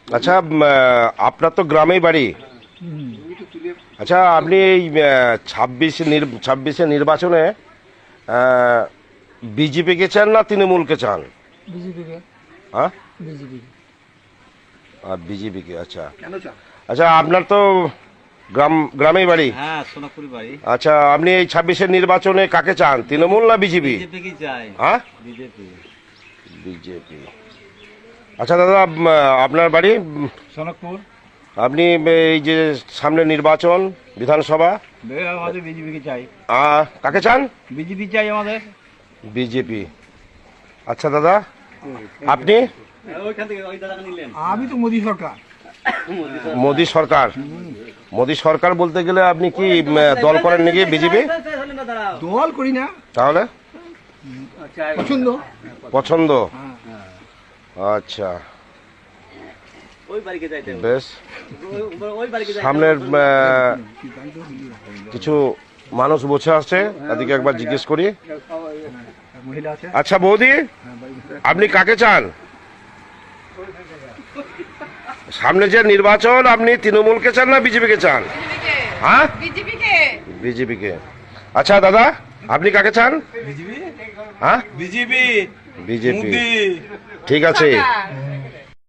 আচ্ছা, আপনার তো গ্রামেই বাড়ি। আচ্ছা, আপনি এই ছাব্বিশে নির্বাচনে বিজেপিকে চান না তৃণমূলকে চান? বিজেপিকে। হ্যাঁ, বিজেপি। বিজেপিকে। আচ্ছা আচ্ছা, আপনার তো গ্রামেই বাড়ি। হ্যাঁ, সোনাপুরি বাড়ি। আচ্ছা, আপনি এই 26-এর নির্বাচনে কাকে চান, তৃণমূল না বিজেপি? বিজেপি চাই। হ্যাঁ, বিজেপি। বিজেপি। আচ্ছা দাদা, আপনার বাড়ি সোনাপুর। আপনি এই যে সামনে নির্বাচন বিধানসভা, আমাদের বিজেপিকে চাই। কাকে চান? বিজেপি চাই আমাদের। বিজেপি। আচ্ছা দাদা, আপনি? আমি তো মোদী সরকার। মোদী সরকার। মোদী সরকার বলতে গেলে আপনি কি দল করেন নাকি বিজেপি? দল করি না, তাহলে পছন্দ। পছন্দ। আচ্ছা, বেশ। সামনের কিছু মানুষ বসে আসছে, তাদেরকে একবার জিজ্ঞেস করি। আচ্ছা বৌদি, আপনি কাকে চান? সামনে যে নির্বাচন, আপনি তৃণমূলকে চান না বিজেপিকে চান? হ্যাঁ, বিজেপিকে। আচ্ছা দাদা, আপনি কাকে চান? বিজেপি। হ্যাঁ, বিজেপি। বিজেপি। ঠিক আছে।